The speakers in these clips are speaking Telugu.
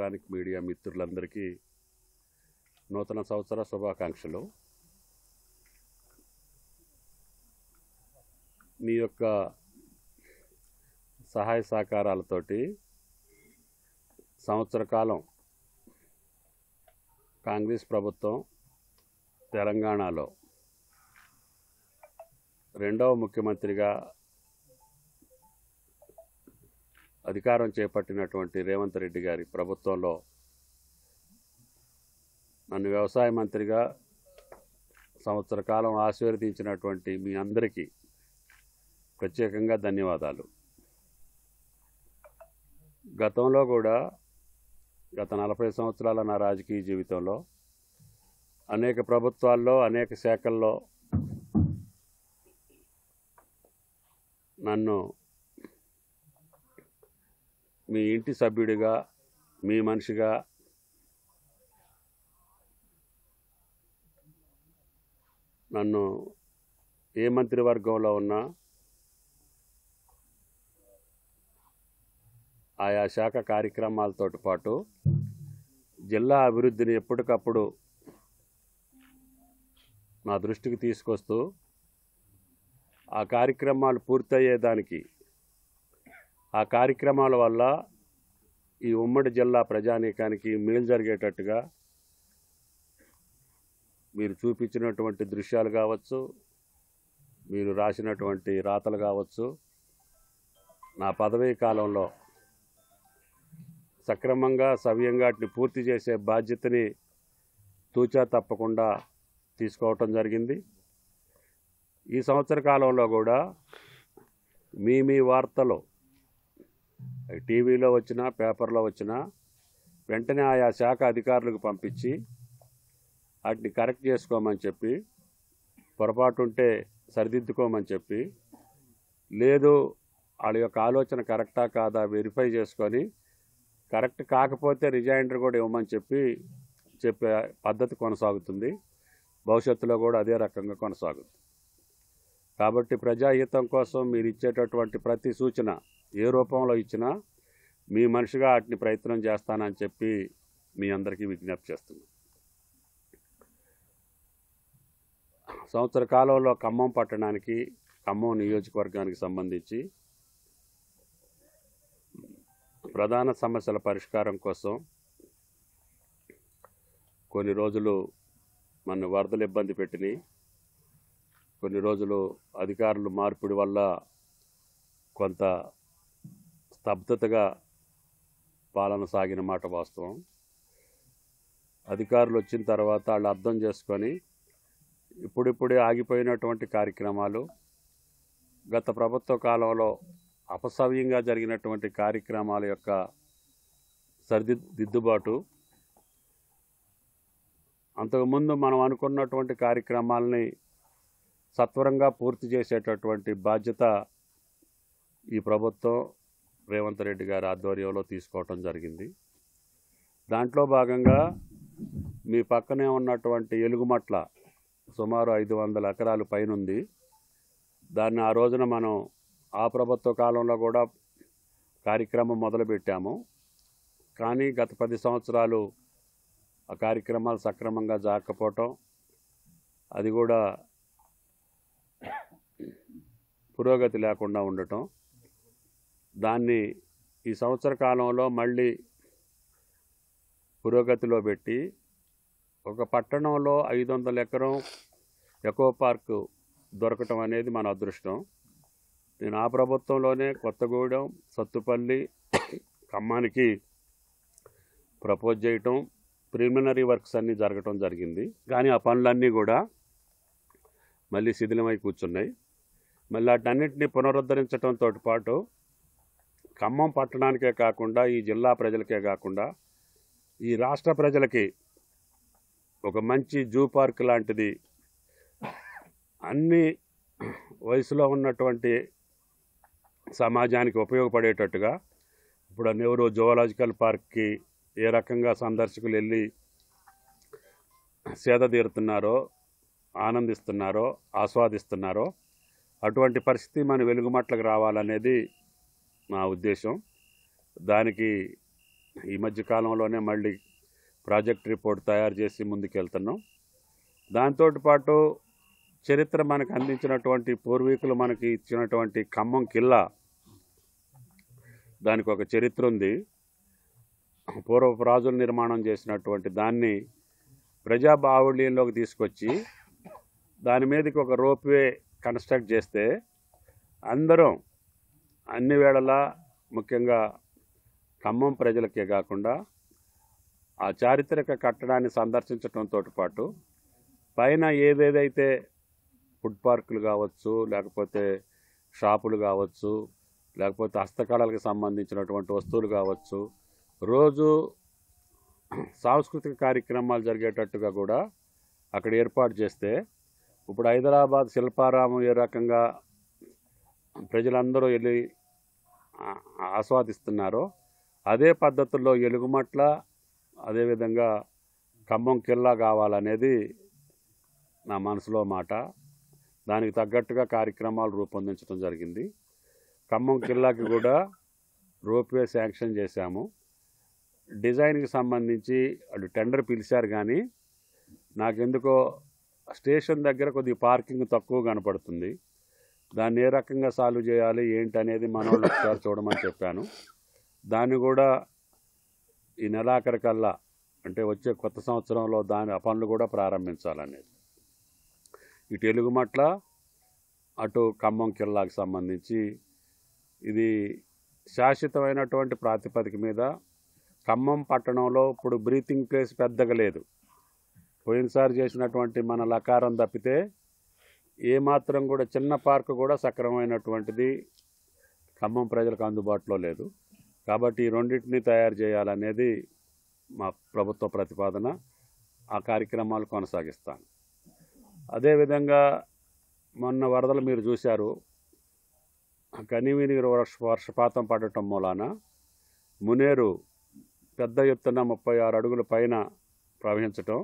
ఎలక్ట్రానిక్ మీడియా మిత్రులందరికీ నూతన సంవత్సర శుభాకాంక్షలు. మీ యొక్క సహాయ సహకారాలతోటి సంవత్సర కాలం కాంగ్రెస్ ప్రభుత్వం తెలంగాణలో రెండవ ముఖ్యమంత్రిగా అధికారం చేపట్టినటువంటి రేవంత్ రెడ్డి గారి ప్రభుత్వంలో నన్ను వ్యవసాయ మంత్రిగా సంవత్సర కాలం ఆశీర్వదించినటువంటి మీ అందరికీ ప్రత్యేకంగా ధన్యవాదాలు. గతంలో కూడా గత 40 సంవత్సరాల నా రాజకీయ జీవితంలో అనేక ప్రభుత్వాల్లో అనేక శాఖల్లో నన్ను మీ ఇంటి సభ్యుడిగా, మీ మనిషిగా, నన్ను ఏ మంత్రివర్గంలో ఉన్నా ఆయా శాఖ కార్యక్రమాలతో పాటు జిల్లా అభివృద్ధిని ఎప్పటికప్పుడు నా దృష్టికి తీసుకొస్తూ ఆ కార్యక్రమాలు పూర్తయ్యేదానికి, ఆ కార్యక్రమాల వల్ల ఈ ఉమ్మడి జిల్లా ప్రజానీకానికి మేలు జరిగేటట్టుగా మీరు చూపించినటువంటి దృశ్యాలు కావచ్చు, మీరు రాసినటువంటి రాతలు కావచ్చు, నా పదవీ కాలంలో సక్రమంగా సవ్యంగా వాటిని పూర్తి చేసే బాధ్యతని తూచా తప్పకుండా తీసుకోవటం జరిగింది. ఈ సంవత్సర కాలంలో కూడా మీ వార్తలు టీవీలో వచ్చినా పేపర్లో వచ్చినా వెంటనే ఆయా శాఖ అధికారులకు పంపించి వాటిని కరెక్ట్ చేసుకోమని చెప్పి, పొరపాటు ఉంటే సరిదిద్దుకోమని చెప్పి, లేదు వాళ్ళ యొక్క ఆలోచన కరెక్టా కాదా వెరిఫై చేసుకొని కరెక్ట్ కాకపోతే రిజైండర్ కూడా ఇవ్వమని చెప్పే పద్ధతి కొనసాగుతుంది. భవిష్యత్తులో కూడా అదే రకంగా కొనసాగుతుంది. కాబట్టి ప్రజాహితం కోసం మీరు ఇచ్చేటటువంటి ప్రతి సూచన ఏ రూపంలో ఇచ్చినా మీ మనిషిగా వాటిని ప్రయత్నం చేస్తానని చెప్పి మీ అందరికీ విజ్ఞప్తి చేస్తున్నాను. సంవత్సర కాలంలో ఖమ్మం పట్టణానికి, ఖమ్మం నియోజకవర్గానికి సంబంధించి ప్రధాన సమస్యల పరిష్కారం కోసం కొన్ని రోజులు మన వరదలు ఇబ్బంది పెట్టినాయి. కొన్ని రోజులు అధికారులు మార్పిడి వల్ల కొంత స్తబ్దతగా పాలన సాగిన మాట వాస్తవం. అధికారులు వచ్చిన తర్వాత వాళ్ళు అర్థం చేసుకొని ఇప్పుడిప్పుడే ఆగిపోయినటువంటి కార్యక్రమాలు, గత ప్రభుత్వ కాలంలో అపసవ్యంగా జరిగినటువంటి కార్యక్రమాల యొక్క సరిదిద్దుబాటు, అంతకుముందు మనం అనుకున్నటువంటి కార్యక్రమాలని సత్వరంగా పూర్తి చేసేటటువంటి బాధ్యత ఈ ప్రభుత్వం రేవంత్ రెడ్డి గారి ఆధ్వర్యంలో తీసుకోవటం జరిగింది. దాంట్లో భాగంగా మీ పక్కనే ఉన్నటువంటి ఎలుగుమట్ల సుమారు 500 ఎకరాలు పైనుంది. దాన్ని ఆ రోజున మనం ఆ ప్రభుత్వ కాలంలో కూడా కార్యక్రమం మొదలుపెట్టాము. కానీ గత 10 సంవత్సరాలు ఆ కార్యక్రమాలు సక్రమంగా జరగకపోవటం, అది కూడా పురోగతి లేకుండా ఉండటం, దాన్ని ఈ సంవత్సర కాలంలో మళ్ళీ పురోగతిలో పెట్టి ఒక పట్టణంలో 500 ఎకరం ఎకో పార్కు దొరకటం అనేది మన అదృష్టం. నేను ఆ ప్రభుత్వంలోనే కొత్తగూడెం, సత్తుపల్లి, ఖమ్మానికి ప్రపోజ్ చేయటం, ప్రిలిమినరీ వర్క్స్ అన్నీ జరగటం జరిగింది. కానీ ఆ పనులన్నీ కూడా మళ్ళీ శిథిలమై కూర్చున్నాయి. మళ్ళీ వాటన్నింటినీ పునరుద్ధరించడంతో పాటు ఖమ్మం పట్టణానికే కాకుండా, ఈ జిల్లా ప్రజలకే కాకుండా, ఈ రాష్ట్ర ప్రజలకి ఒక మంచి జూ పార్క్ లాంటిది అన్ని వయసులో ఉన్నటువంటి సమాజానికి ఉపయోగపడేటట్టుగా, ఇప్పుడు నెహ్రూ జువాలజికల్ పార్క్కి ఏ రకంగా సందర్శకులు వెళ్ళి సేద తీరుతున్నారో, ఆనందిస్తున్నారో, ఆస్వాదిస్తున్నారో, అటువంటి పరిస్థితి మన వెలుగుమట్లకు రావాలనేది నా ఉద్దేశం. దానికి ఈ మధ్య కాలంలోనే మళ్ళీ ప్రాజెక్ట్ రిపోర్ట్ తయారు చేసి ముందుకెళ్తున్నాం. దాంతో పాటు చరిత్ర మనకు అందించినటువంటి పూర్వీకులు మనకి ఇచ్చినటువంటి ఖమ్మం కిల్లా, దానికి ఒక చరిత్ర ఉంది. పూర్వపు రాజులు నిర్మాణం చేసినటువంటి దాన్ని ప్రజా బాహుళ్యంలోకి తీసుకొచ్చి దాని మీదకి ఒక రోప్వే కన్స్ట్రక్ట్ చేస్తే అందరం అన్ని వేళలా, ముఖ్యంగా ఖమ్మం ప్రజలకే కాకుండా ఆ చారిత్రక కట్టడాన్ని సందర్శించడంతో పాటు పైన ఏదేదైతే ఫుడ్ పార్కులు కావచ్చు, లేకపోతే షాపులు కావచ్చు, లేకపోతే హస్తకళలకు సంబంధించినటువంటి వస్తువులు కావచ్చు, రోజు సాంస్కృతిక కార్యక్రమాలు జరిగేటట్టుగా కూడా అక్కడ ఏర్పాటు చేస్తే, ఇప్పుడు హైదరాబాద్ శిల్పారామం ఏ రకంగా ప్రజలందరూ వెళ్ళి ఆస్వాదిస్తున్నారో అదే పద్ధతుల్లో ఎలుగుమట్ల, అదేవిధంగా ఖమ్మం కిల్లా కావాలనేది నా మనసులో మాట. దానికి తగ్గట్టుగా కార్యక్రమాలు రూపొందించడం జరిగింది. ఖమ్మం కిల్లాకి కూడా రోప్వే శాంక్షన్ చేశాము. డిజైన్కి సంబంధించి వాళ్ళు టెండర్ పిలిచారు, కానీ నాకెందుకో స్టేషన్ దగ్గర కొద్దిగా పార్కింగ్ తక్కువ కనపడుతుంది. దాన్ని ఏ రకంగా సాల్వ్ చేయాలి ఏంటి అనేది మన వాళ్ళు ఒకసారి చూడమని చెప్పాను. దాన్ని కూడా ఈ నెలాఖరికల్లా, అంటే వచ్చే కొత్త సంవత్సరంలో ఆ పనులు కూడా ప్రారంభించాలనేది. ఇటు ఎలుగుమట్ల, అటు ఖమ్మం కిల్లాకి సంబంధించి ఇది శాశ్వతమైనటువంటి ప్రాతిపదిక మీద ఖమ్మం పట్టణంలో ఇప్పుడు బ్రీతింగ్ ప్లేస్ పెద్దగా లేదు. పోయినసారి చేసినటువంటి మన లకారం తప్పితే ఏమాత్రం కూడా చిన్న పార్కు కూడా సక్రమమైనటువంటిది ఖమ్మం ప్రజలకు అందుబాటులో లేదు. కాబట్టి ఈ రెండింటినీ తయారు చేయాలనేది మా ప్రభుత్వ ప్రతిపాదన. ఆ కార్యక్రమాలు కొనసాగిస్తాను. అదేవిధంగా మొన్న వరదలు మీరు చూశారు. కనివిని వర్షపాతం పడటం మూలాన మునేరు పెద్ద ఎత్తున 36 అడుగుల పైన ప్రవహించటం,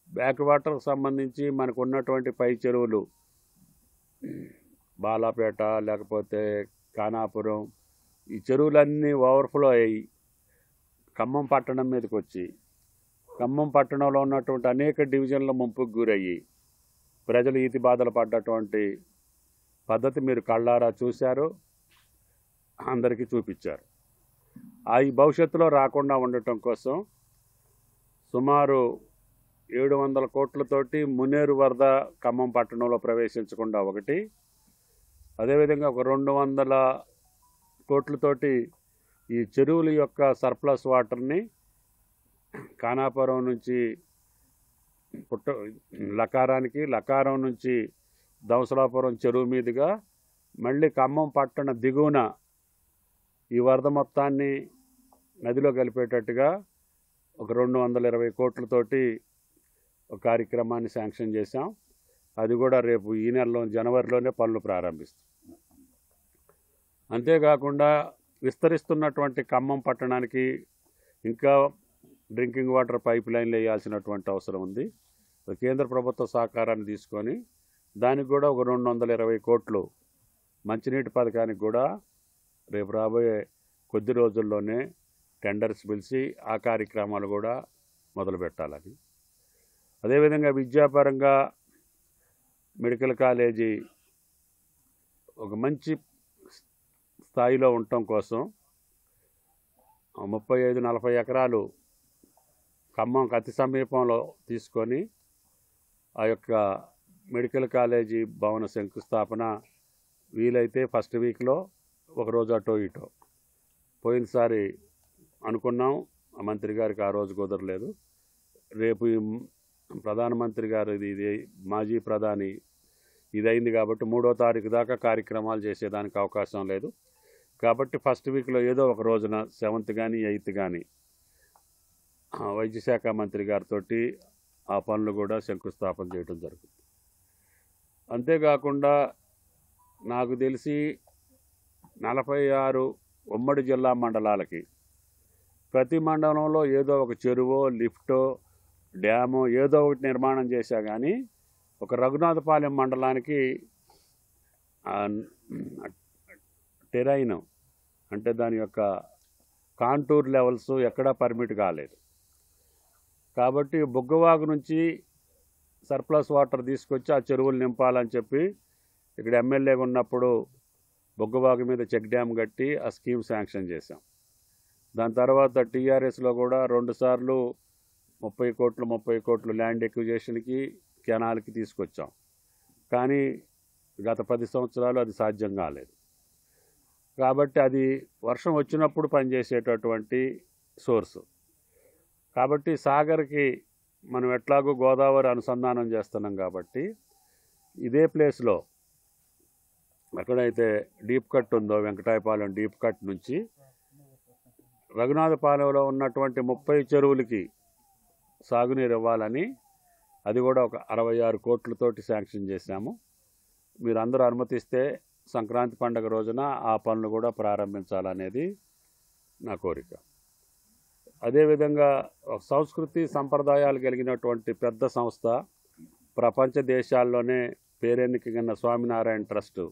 బ్యాక్ వాటర్కి సంబంధించి మనకు ఉన్నటువంటి పై చెరువులు బాలాపేట, లేకపోతే ఖానాపురం, ఈ చెరువులన్నీ ఓవర్ఫ్లో అయ్యి ఖమ్మం పట్టణం మీదకి వచ్చి ఖమ్మం పట్టణంలో ఉన్నటువంటి అనేక డివిజన్ల ముంపుకు గురయ్యి ప్రజలు ఈతి బాధలు పడ్డటువంటి పద్ధతి మీరు కళ్ళారా చూశారు, అందరికీ చూపించారు. ఈ భవిష్యత్తులో రాకుండా ఉండటం కోసం సుమారు 700 కోట్లతోటి మునేరు వరద ఖమ్మం పట్టణంలో ప్రవేశించకుండా ఒకటి, అదేవిధంగా ఒక 200 కోట్లతోటి ఈ చెరువుల యొక్క సర్ప్లస్ వాటర్ని ఖానాపురం నుంచి లకారం నుంచి దంసలాపురం చెరువు మీదుగా మళ్ళీ ఖమ్మం పట్టణ దిగువన ఈ వరద మొత్తాన్ని నదిలో కలిపేటట్టుగా ఒక 220 కోట్లతోటి ఒక కార్యక్రమాన్ని శాంక్షన్ చేశాం. అది కూడా రేపు ఈ నెలలో జనవరిలోనే పనులు ప్రారంభిస్తాం. అంతేకాకుండా విస్తరిస్తున్నటువంటి ఖమ్మం పట్టణానికి ఇంకా డ్రింకింగ్ వాటర్ పైప్ లైన్లు వేయాల్సినటువంటి అవసరం ఉంది. కేంద్ర ప్రభుత్వ సహకారాన్ని తీసుకొని దానికి కూడా ఒక 220 కోట్లు మంచినీటి పథకానికి కూడా రేపు రాబోయే కొద్ది రోజుల్లోనే టెండర్స్ పిలిచి ఆ కార్యక్రమాలు కూడా మొదలు పెట్టాలని. అదేవిధంగా విద్యాపరంగా మెడికల్ కాలేజీ ఒక మంచి స్థాయిలో ఉండటం కోసం 35-40 ఎకరాలు ఖమ్మంకి అతి సమీపంలో తీసుకొని ఆ యొక్క మెడికల్ కాలేజీ భవన శంకుస్థాపన వీలైతే ఫస్ట్ వీక్లో ఒకరోజు అటో ఇటో. పోయినసారి అనుకున్నాం, ఆ మంత్రి గారికి ఆ రోజు కుదరలేదు. రేపు ఈ ప్రధానమంత్రి గారు ఇది మాజీ ప్రధాని ఇదైంది కాబట్టి 3వ తారీఖు దాకా కార్యక్రమాలు చేసేదానికి అవకాశం లేదు. కాబట్టి ఫస్ట్ వీక్లో ఏదో ఒక రోజున 7th కానీ 8th కానీ వైద్య శాఖ మంత్రి గారితో ఆ పనులు కూడా శంకుస్థాపన చేయడం జరుగుతుంది. అంతేకాకుండా నాకు తెలిసి 46 ఉమ్మడి జిల్లా మండలాలకి ప్రతి మండలంలో ఏదో ఒక చెరువో, లిఫ్టో, డ్యామో ఏదో ఒకటి నిర్మాణం చేశా. కానీ ఒక రఘునాథపాలెం మండలానికి టెరైన్ అంటే దాని యొక్క కాంటూర్ లెవెల్స్ ఎక్కడా పర్మిట్ కాలేదు. కాబట్టి బుగ్గవాగు నుంచి సర్ప్లస్ వాటర్ తీసుకొచ్చి ఆ చెరువులు నింపాలని చెప్పి ఇక్కడ ఎమ్మెల్యేగా ఉన్నప్పుడు బుగ్గవాగు మీద చెక్ డ్యామ్ కట్టి ఆ స్కీమ్ శాంక్షన్ చేశాం. దాని తర్వాత టీఆర్ఎస్లో కూడా 2 సార్లు 30 కోట్లు ల్యాండ్ ఎక్విజేషన్కి కెనాల్కి తీసుకొచ్చాం. కానీ గత 10 సంవత్సరాలు అది సాధ్యం కాలేదు. కాబట్టి అది వర్షం వచ్చినప్పుడు పనిచేసేటటువంటి సోర్సు. కాబట్టి సాగర్కి మనం ఎట్లాగో గోదావరి అనుసంధానం చేస్తున్నాం కాబట్టి ఇదే ప్లేస్లో ఎక్కడైతే డీప్ కట్ ఉందో వెంకటాయపాలెం డీప్ కట్ నుంచి రఘునాథపాలెంలో ఉన్నటువంటి 30 చెరువులకి సాగునీరు ఇవ్వాలని అది కూడా ఒక 66 కోట్లతోటి శాంక్షన్ చేశాము. మీరందరూ అనుమతిస్తే సంక్రాంతి పండుగ రోజున ఆ పనులు కూడా ప్రారంభించాలనేది నా కోరిక. అదేవిధంగా ఒక సంస్కృతి సంప్రదాయాలు కలిగినటువంటి పెద్ద సంస్థ, ప్రపంచ దేశాల్లోనే పేరెన్నికగిన స్వామినారాయణ ట్రస్ట్,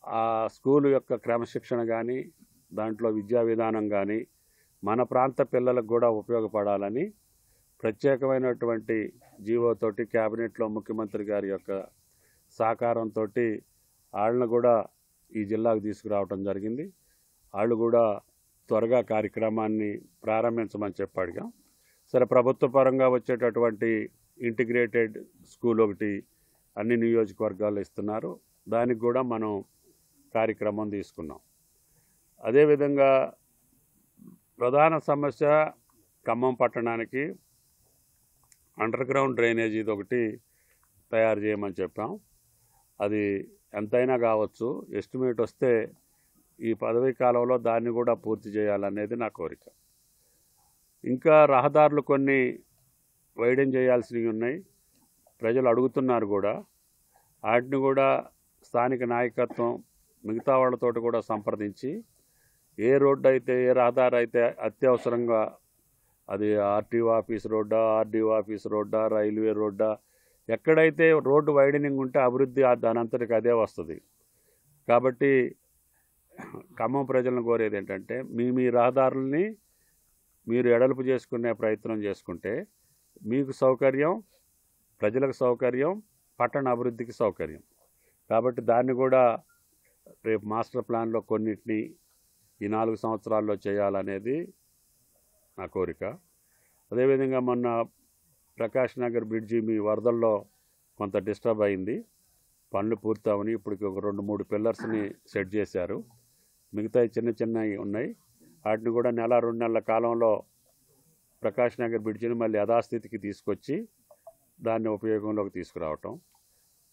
ఆ స్కూలు యొక్క క్రమశిక్షణ కానీ దాంట్లో విద్యా విధానం కానీ మన ప్రాంత పిల్లలకు కూడా ఉపయోగపడాలని ప్రత్యేకమైనటువంటి జీవోతోటి క్యాబినెట్లో ముఖ్యమంత్రి గారి యొక్క సహకారంతో వాళ్ళను కూడా ఈ జిల్లాకు తీసుకురావడం జరిగింది. వాళ్ళు కూడా త్వరగా కార్యక్రమాన్ని ప్రారంభించమని చెప్పాడుగా. సరే, ప్రభుత్వ పరంగా వచ్చేటటువంటి ఇంటిగ్రేటెడ్ స్కూల్ ఒకటి అన్ని నియోజకవర్గాల్లో ఇస్తున్నారు. దానికి కూడా మనం కార్యక్రమం తీసుకున్నాం. అదేవిధంగా ప్రధాన సమస్య ఖమ్మం పట్టణానికి అండర్ గ్రౌండ్ డ్రైనేజీ ఒకటి తయారు చేయమని చెప్పాం. అది ఎంతైనా కావచ్చు, ఎస్టిమేట్ వస్తే ఈ పదవీ కాలంలో దాన్ని కూడా పూర్తి చేయాలనేది నా కోరిక. ఇంకా రహదారులు కొన్ని వైడెన్ చేయాల్సినవి ఉన్నాయి, ప్రజలు అడుగుతున్నారు కూడా. వాటిని కూడా స్థానిక నాయకత్వం మిగతా వాళ్ళతో కూడా సంప్రదించి ఏ రోడ్డు అయితే ఏ రహదారి అయితే అత్యవసరంగా, అది ఆర్టీఓ ఆఫీస్ రోడ్డా, ఆర్డీఓ ఆఫీస్ రోడ్డా, రైల్వే రోడ్డా, ఎక్కడైతే రోడ్డు వైడనింగ్ ఉంటే అభివృద్ధి దానంతటికి అదే వస్తుంది. కాబట్టి ఖమ్మం ప్రజలను కోరేది ఏంటంటే మీ రహదారుల్ని మీరు ఎడల్పు చేసుకునే ప్రయత్నం చేసుకుంటే మీకు సౌకర్యం, ప్రజలకు సౌకర్యం, పట్టణ అభివృద్ధికి సౌకర్యం. కాబట్టి దాన్ని కూడా రేపు మాస్టర్ ప్లాన్లో కొన్నిటిని ఈ 4 సంవత్సరాల్లో చేయాలనేది నా కోరిక. అదేవిధంగా మొన్న ప్రకాష్ నగర్ బ్రిడ్జి మీ వరదల్లో కొంత డిస్టర్బ్ అయింది, పనులు పూర్తవని ఇప్పటికి ఒక 2-3 పిల్లర్స్ని సెట్ చేశారు. మిగతా చిన్నవి ఉన్నాయి. వాటిని కూడా 1-2 నెలల కాలంలో ప్రకాష్ నగర్ బ్రిడ్జిని మళ్ళీ యథాస్థితికి తీసుకొచ్చి దాన్ని ఉపయోగంలోకి తీసుకురావటం.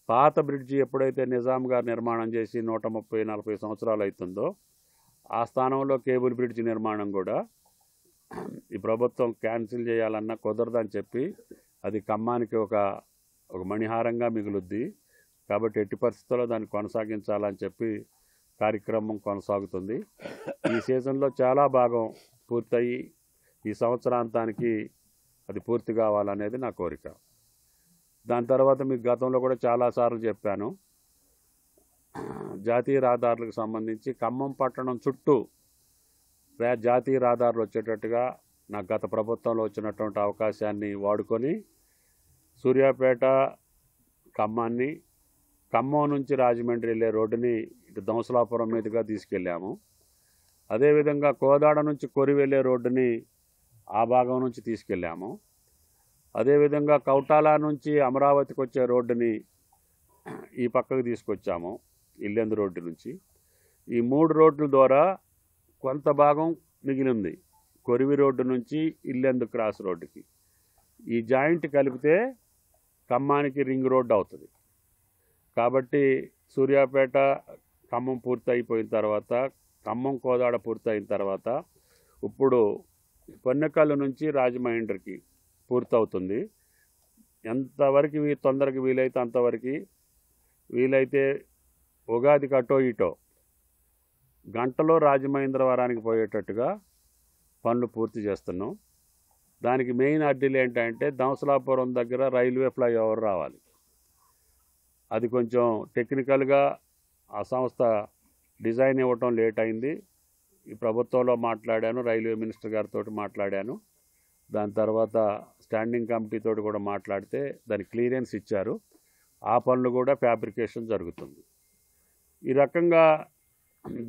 పాత బ్రిడ్జి ఎప్పుడైతే నిజాం గారు నిర్మాణం చేసి 130-140 సంవత్సరాలు అవుతుందో ఆ స్థానంలో కేబుల్ బ్రిడ్జి నిర్మాణం కూడా ఈ ప్రభుత్వం క్యాన్సిల్ చేయాలన్నా కుదరదని చెప్పి అది ఖమ్మానికి ఒక మణిహారంగా మిగులుద్ది. కాబట్టి ఎట్టి పరిస్థితుల్లో దాన్ని కొనసాగించాలని చెప్పి కార్యక్రమం కొనసాగుతుంది. ఈ సీజన్లో చాలా భాగం పూర్తయి ఈ సంవత్సరాంతానికి అది పూర్తి కావాలనేది నా కోరిక. దాని తర్వాత మీకు గతంలో కూడా చాలాసార్లు చెప్పాను, జాతీయ రహదారులకు సంబంధించి ఖమ్మం పట్టణం చుట్టూ జాతీయ రహదారులు వచ్చేటట్టుగా నాకు గత ప్రభుత్వంలో వచ్చినటువంటి అవకాశాన్ని వాడుకొని సూర్యాపేట ఖమ్మాన్ని, ఖమ్మం నుంచి రాజమండ్రి వెళ్ళే రోడ్డుని ఇటు దంసలాపురం మీదుగా తీసుకెళ్ళాము. అదేవిధంగా కోదాడ నుంచి కొరి వెళ్ళే రోడ్డుని ఆ భాగం నుంచి తీసుకెళ్ళాము. అదేవిధంగా కౌటాల నుంచి అమరావతికి వచ్చే రోడ్డుని ఈ పక్కకు తీసుకొచ్చాము, ఇల్లెందు రోడ్డు నుంచి. ఈ 3 రోడ్ల ద్వారా కొంత భాగం మిగిలింది, కొరివి రోడ్డు నుంచి ఇల్లెందు క్రాస్ రోడ్డుకి. ఈ జాయింట్ కలిపితే ఖమ్మానికి రింగ్ రోడ్డు అవుతుంది. కాబట్టి సూర్యాపేట ఖమ్మం పూర్తి అయిపోయిన తర్వాత, ఖమ్మం కోదాడ పూర్తి అయిన తర్వాత ఇప్పుడు పొన్నకల్లు నుంచి రాజమహేంద్రకి పూర్తవుతుంది. ఎంతవరకు తొందరగా వీలైతే అంతవరకు, వీలైతే ఉగాదికి అటో ఇటో గంటలో రాజమహేంద్రవరానికి పోయేటట్టుగా పనులు పూర్తి చేస్తున్నాం. దానికి మెయిన్ అడ్డీలు ఏంటంటే దంసలాపురం దగ్గర రైల్వే ఫ్లైఓవర్ రావాలి. అది కొంచెం టెక్నికల్గా ఆ సంస్థ డిజైన్ ఇవ్వటం లేట్ అయింది. ఈ ప్రభుత్వంలో మాట్లాడాను, రైల్వే మినిస్టర్ గారితో మాట్లాడాను. దాని తర్వాత స్టాండింగ్ కమిటీతో కూడా మాట్లాడితే దానికి క్లియరెన్స్ ఇచ్చారు. ఆ పనులు కూడా ఫ్యాబ్రికేషన్ జరుగుతుంది. ఈ రకంగా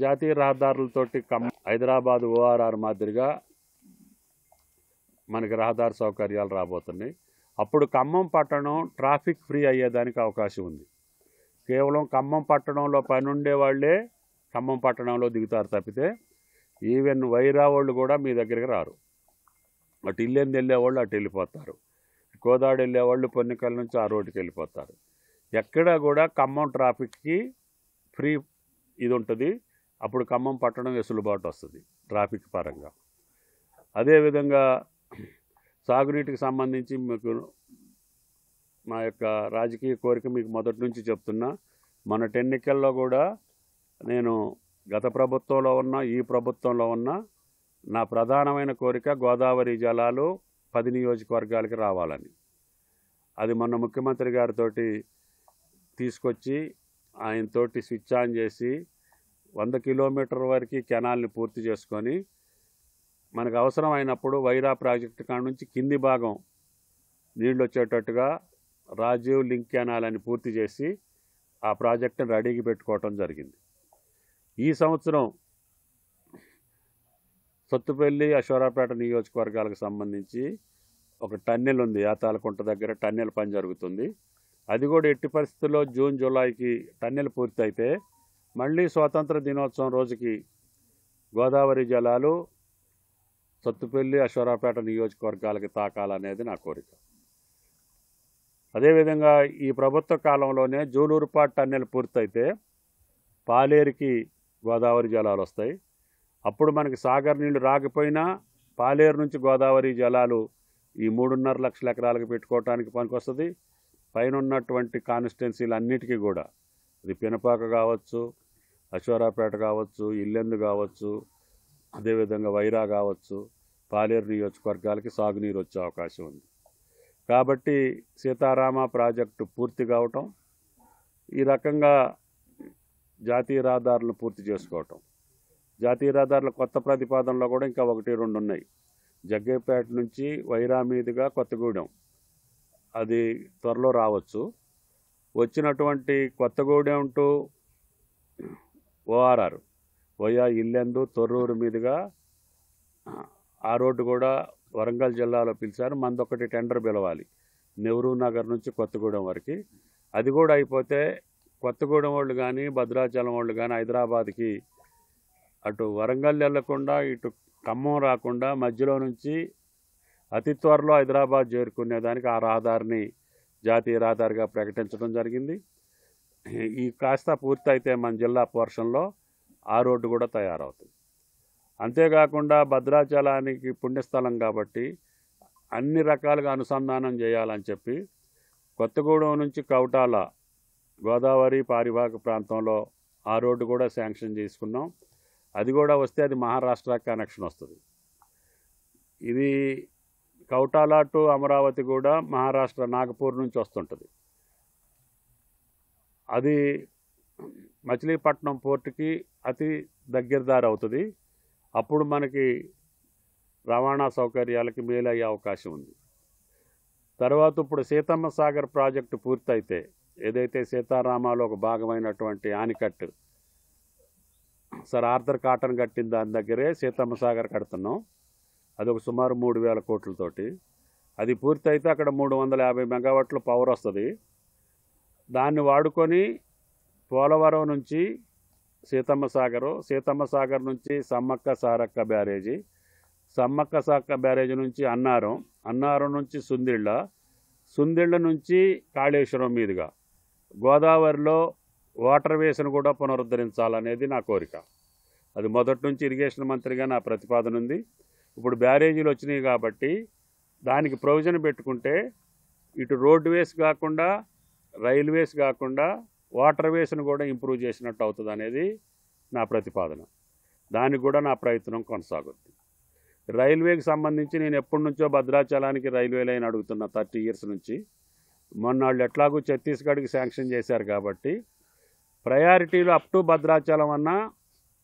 జాతీయ రహదారులతోటి హైదరాబాద్ ఓఆర్ఆర్ మాదిరిగా మనకి రహదారి సౌకర్యాలు రాబోతున్నాయి. అప్పుడు ఖమ్మం పట్టణం ట్రాఫిక్ ఫ్రీ అయ్యేదానికి అవకాశం ఉంది. కేవలం ఖమ్మం పట్టణంలో పని ఉండేవాళ్లే ఖమ్మం పట్టణంలో దిగుతారు తప్పితే ఈవెన్ వైరా వాళ్ళు కూడా మీ దగ్గరికి రారు. అటు ఇల్లెందు వెళ్ళేవాళ్ళు అటు వెళ్ళిపోతారు, కోదాడు వెళ్ళేవాళ్ళు పొన్నికల్ నుంచి ఆ రోడ్డుకి వెళ్ళిపోతారు. ఎక్కడ కూడా ఖమ్మం ట్రాఫిక్కి ఫ్రీ ఇది ఉంటుంది. అప్పుడు ఖమ్మం పట్టణం వెసులుబాటు వస్తుంది ట్రాఫిక్ పరంగా. అదేవిధంగా సాగునీటికి సంబంధించి మీకు మా యొక్క రాజకీయ కోరిక మీకు మొదటి నుంచి చెప్తున్నా. మన ఎన్నికల్లో కూడా నేను గత ప్రభుత్వంలో ఉన్నా ఈ ప్రభుత్వంలో ఉన్నా నా ప్రధానమైన కోరిక గోదావరి జలాలు 10 నియోజకవర్గాలకి రావాలని. అది మొన్న ముఖ్యమంత్రి గారితో తీసుకొచ్చి ఆయనతోటి స్విచ్ ఆన్ చేసి 100 కిలోమీటర్ల వరకు కెనాల్ని పూర్తి చేసుకొని మనకు అవసరం అయినప్పుడు వైరా ప్రాజెక్టు కాడ నుంచి కింది భాగం నీళ్ళు వచ్చేటట్టుగా రాజీవ్ లింక్ కెనాల్ అని పూర్తి చేసి ఆ ప్రాజెక్టుని రెడీకి పెట్టుకోవటం జరిగింది. ఈ సంవత్సరం సత్తుపల్లి అశ్వరాపేట నియోజకవర్గాలకు సంబంధించి ఒక టన్నెల్ ఉంది. యాతాలకుంట దగ్గర టన్నెల్ పని జరుగుతుంది. అది కూడా ఎట్టి పరిస్థితుల్లో జూన్ జూలైకి టన్నెల్ పూర్తయితే మళ్ళీ స్వాతంత్ర దినోత్సవం రోజుకి గోదావరి జలాలు సత్తుపల్లి అశ్వరాపేట నియోజకవర్గాలకి తాకాలనేది నా కోరిక. అదేవిధంగా ఈ ప్రభుత్వ కాలంలోనే జూలూరుపాటు టన్నెల్ పూర్తయితే పాలేరుకి గోదావరి జలాలు వస్తాయి. అప్పుడు మనకి సాగర్ నీళ్లు రాకపోయినా పాలేరు నుంచి గోదావరి జలాలు ఈ 3.5 లక్షల ఎకరాలకు పెట్టుకోవటానికి పనికొస్తుంది. పైన ఉన్నటువంటి కాన్స్టిట్యున్సీలు అన్నిటికీ కూడా, అది పినపాక కావచ్చు, అశ్వరాపేట కావచ్చు, ఇల్లెందు కావచ్చు, అదేవిధంగా వైరా కావచ్చు, పాలేరు నియోజకవర్గాలకి సాగునీరు వచ్చే అవకాశం ఉంది. కాబట్టి సీతారామ ప్రాజెక్టు పూర్తి కావటం, ఈ రకంగా జాతీయ రహదారులను పూర్తి చేసుకోవటం. జాతీయ రహదారుల కొత్త ప్రతిపాదనలో కూడా ఇంకా 1-2 ఉన్నాయి. జగ్గేపేట నుంచి వైరా మీదుగా కొత్తగూడెం, అది త్వరలో రావచ్చు. వచ్చినటువంటి Kothagudem to ORR via Yellandu Thorrur మీదుగా ఆ రోడ్డు కూడా వరంగల్ జిల్లాలో పిలిచారు. మందొకటి టెండర్ పిలవాలి నెహ్రూ నగర్ నుంచి కొత్తగూడెం వరకు. అది కూడా అయిపోతే కొత్తగూడెం వాళ్ళు కానీ భద్రాచలం వాళ్ళు కానీ హైదరాబాద్కి అటు వరంగల్ వెళ్లకుండా ఇటు ఖమ్మం రాకుండా మధ్యలో నుంచి అతి త్వరలో హైదరాబాద్ చేరుకునేదానికి ఆ రహదారిని జాతీయ రహదారిగా ప్రకటించడం జరిగింది. ఈ కాస్త పూర్తయితే మన జిల్లా పోర్షన్లో ఆ రోడ్డు కూడా తయారవుతుంది. అంతేకాకుండా భద్రాచలానికి పుణ్యస్థలం కాబట్టి అన్ని రకాలుగా అనుసంధానం చేయాలని చెప్పి కొత్తగూడెం నుంచి కౌటాల గోదావరి పారివాహక ప్రాంతంలో ఆ రోడ్డు కూడా శాంక్షన్ చేసుకున్నాం. అది కూడా వస్తే అది మహారాష్ట్ర కనెక్షన్ వస్తుంది. ఇది కౌటాల టు అమరావతి కూడా మహారాష్ట్ర నాగపూర్ నుంచి వస్తుంటుంది. అది మచిలీపట్నం పోర్టుకి అతి దగ్గర దారి అవుతుంది. అప్పుడు మనకి రవాణా సౌకర్యాలకి మేలయ్యే అవకాశం ఉంది. తర్వాత ఇప్పుడు సీతమ్మ సాగర్ ప్రాజెక్టు పూర్తయితే, ఏదైతే సీతారామాలో ఒక భాగమైనటువంటి ఆనికట్టు సర్ ఆర్థర్ కాటన్ కట్టిన దాని దగ్గరే సీతమ్మ సాగర్ కడుతున్నాం. అది ఒక సుమారు 3,000 కోట్లతోటి. అది పూర్తయితే అక్కడ 350 మెగావాట్ల పవర్ వస్తుంది. దాన్ని వాడుకొని పోలవరం నుంచి సీతమ్మ సాగర్ నుంచి సమ్మక్క సారక్క బ్యారేజీ, సమ్మక్క సారక్క బ్యారేజీ నుంచి అన్నారం నుంచి సుందిళ్ళ నుంచి కాళేశ్వరం మీదుగా గోదావరిలో వాటర్ వేస్ను కూడా పునరుద్ధరించాలనేది నా కోరిక. అది మొదటి నుంచి ఇరిగేషన్ మంత్రిగా నా ప్రతిపాదన ఉంది. ఇప్పుడు బ్యారేజీలు వచ్చినాయి కాబట్టి దానికి ప్రొవిజన్ పెట్టుకుంటే ఇటు రోడ్ వేస్ కాకుండా రైల్వేస్ కాకుండా వాటర్ వేస్ను కూడా ఇంప్రూవ్ చేసినట్టు అవుతుంది అనేది నా ప్రతిపాదన. దానికి కూడా నా ప్రయత్నం కొనసాగుతుంది. రైల్వేకి సంబంధించి నేను ఎప్పటి నుంచో భద్రాచలానికి రైల్వే లైన్ అడుగుతున్నా 30 years నుంచి. మొన్న వాళ్ళు ఎట్లాగూ ఛత్తీస్గఢ్కి శాంక్షన్ చేశారు కాబట్టి ప్రయారిటీలు అప్ టు భద్రాచలం అన్నా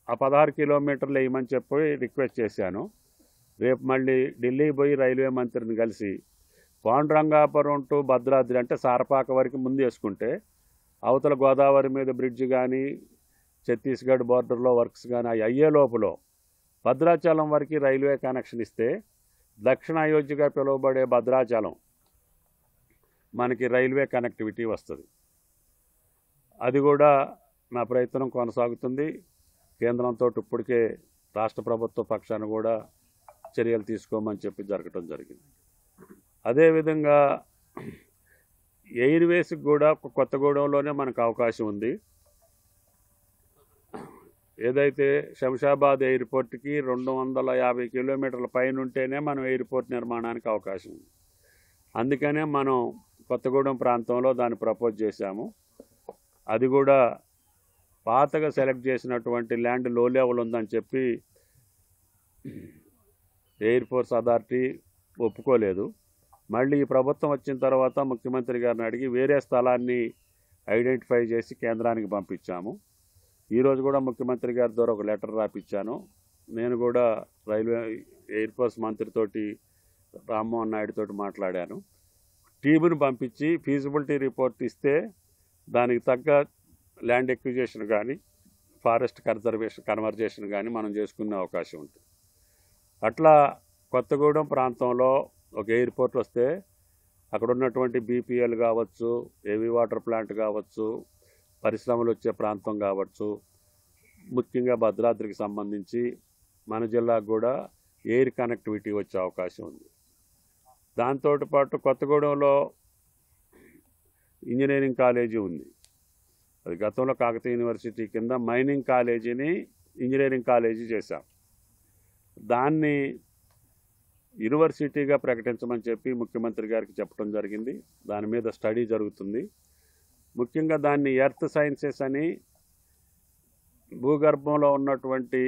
ఆ 16 కిలోమీటర్లు వేయమని చెప్పి రిక్వెస్ట్ చేశాను. రేపు మళ్ళీ ఢిల్లీ పోయి రైల్వే మంత్రిని కలిసి పాండురంగాపురం టు భద్రాద్రి అంటే సారపాక వరకు ముందు వేసుకుంటే అవతల గోదావరి మీద బ్రిడ్జ్ కానీ ఛత్తీస్గఢ్ బార్డర్లో వర్క్స్ కానీ అవి అయ్యే లోపల భద్రాచలం వరకు రైల్వే కనెక్షన్ ఇస్తే దక్షిణ అయోధ్యగా పిలువబడే భద్రాచలం మనకి రైల్వే కనెక్టివిటీ వస్తుంది. అది కూడా నా ప్రయత్నం కొనసాగుతుంది. కేంద్రంతో ఇప్పటికే రాష్ట్ర ప్రభుత్వ పక్షాన కూడా చర్యలు తీసుకోమని చెప్పి జరగటం జరిగింది. అదేవిధంగా ఎయిర్వేస్కి కూడా కొత్తగూడెంలోనే మనకు అవకాశం ఉంది. ఏదైతే శంషాబాద్ ఎయిర్పోర్ట్కి 250 కిలోమీటర్ల పైన ఉంటేనే మనం ఎయిర్పోర్ట్ నిర్మాణానికి అవకాశం ఉంది. అందుకనే మనం కొత్తగూడెం ప్రాంతంలో దాన్ని ప్రపోజ్ చేశాము. అది కూడా పాతగా సెలెక్ట్ చేసినటువంటి ల్యాండ్ లో లెవెల్ ఉందని చెప్పి ఎయిర్ ఫోర్స్ అథారిటీ ఒప్పుకోలేదు. మళ్ళీ ఈ ప్రభుత్వం వచ్చిన తర్వాత ముఖ్యమంత్రి గారిని అడిగి వేరే స్థలాన్ని ఐడెంటిఫై చేసి కేంద్రానికి పంపించాము. ఈరోజు కూడా ముఖ్యమంత్రి గారి ద్వారా ఒక లెటర్ రాపించాను. నేను కూడా ఎయిర్ ఫోర్స్ మంత్రితోటి రామ్మోహన్ నాయుడు తోటి మాట్లాడాను. టీమును పంపించి ఫీజిబిలిటీ రిపోర్ట్ ఇస్తే దానికి తగ్గ ల్యాండ్ ఎక్విజిషన్ కానీ ఫారెస్ట్ కన్వర్జేషన్ కానీ మనం చేసుకునే అవకాశం ఉంటుంది. అట్లా కొత్తగూడెం ప్రాంతంలో ఒక ఎయిర్పోర్ట్ వస్తే అక్కడ ఉన్నటువంటి బీపీఎల్ కావచ్చు, ఏవీ వాటర్ ప్లాంట్ కావచ్చు, పరిశ్రమలు వచ్చే ప్రాంతం కావచ్చు, ముఖ్యంగా భద్రాద్రికి సంబంధించి మన జిల్లాకు కూడా ఎయిర్ కనెక్టివిటీ వచ్చే అవకాశం ఉంది. దాంతో పాటు కొత్తగూడెంలో ఇంజనీరింగ్ కాలేజీ ఉంది. అది గతంలో కాకతీయ యూనివర్సిటీ కింద మైనింగ్ కాలేజీని ఇంజనీరింగ్ కాలేజీ చేశాం. దాన్ని యూనివర్సిటీగా ప్రకటించమని చెప్పి ముఖ్యమంత్రి గారికి చెప్పడం జరిగింది. దాని మీద స్టడీ జరుగుతుంది. ముఖ్యంగా దాన్ని ఎర్త్ సైన్సెస్ అని భూగర్భంలో ఉన్నటువంటి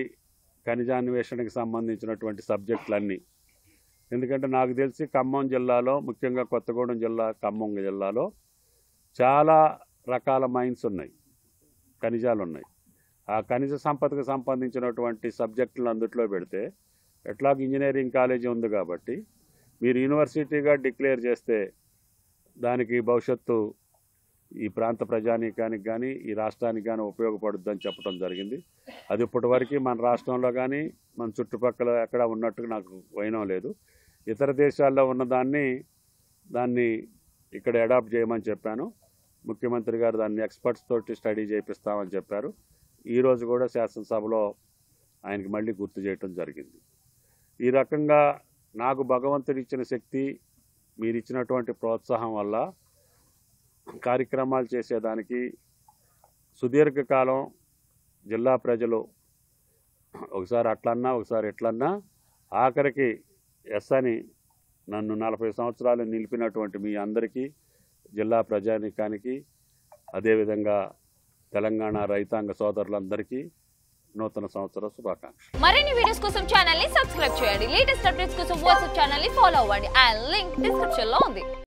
ఖనిజాన్వేషణకి సంబంధించినటువంటి సబ్జెక్టులన్నీ. ఎందుకంటే నాకు తెలిసి ఖమ్మం జిల్లాలో, ముఖ్యంగా కొత్తగూడెం జిల్లా, ఖమ్మం జిల్లాలో చాలా రకాల మైన్స్ ఉన్నాయి, ఖనిజాలు ఉన్నాయి. ఆ ఖనిజ సంపదకు సంబంధించినటువంటి సబ్జెక్టులను అందుట్లో పెడితే ఎట్లాగ ఇంజనీరింగ్ కాలేజీ ఉంది కాబట్టి మీరు యూనివర్సిటీగా డిక్లేర్ చేస్తే దానికి భవిష్యత్తు ఈ ప్రాంత ప్రజానీకానికి కానీ ఈ రాష్ట్రానికి కానీ ఉపయోగపడుద్దని చెప్పడం జరిగింది. అది ఇప్పటివరకు మన రాష్ట్రంలో కానీ మన చుట్టుపక్కల ఎక్కడ ఉన్నట్టు నాకు వైనం లేదు. ఇతర దేశాల్లో ఉన్న దాన్ని ఇక్కడ అడాప్ట్ చేయమని చెప్పాను. ముఖ్యమంత్రి గారు దాన్ని ఎక్స్పర్ట్స్ తోటి స్టడీ చేపిస్తామని చెప్పారు. ఈరోజు కూడా శాసనసభలో ఆయనకి మళ్ళీ గుర్తు చేయటం జరిగింది. ఈ రకంగా నాకు భగవంతుడు ఇచ్చిన శక్తి, మీరు ఇచ్చినటువంటి ప్రోత్సాహం వల్ల కార్యక్రమాలు చేసేదానికి సుదీర్ఘకాలం జిల్లా ప్రజలు ఒకసారి అట్లన్నా ఒకసారి ఎట్లన్నా ఆఖరికి ఎస్ అని నన్ను 40 సంవత్సరాలు నిలిపినటువంటి మీ అందరికీ, జిల్లా ప్రజానీకానికి, అదేవిధంగా తెలంగాణ రైతాంగ సోదరులందరికీ నూతన సంవత్సర శుభాకాంక్షలు. మరిన్ని వీడియోస్ కోసం ఛానల్ ని సబ్స్క్రైబ్ చేయండి. లేటెస్ట్ అప్డేట్స్ కోసం వాట్సాప్ ఛానల్ ని ఫాలో అవ్వండి. ఆ లింక్ డిస్క్రిప్షన్ లో ఉంది.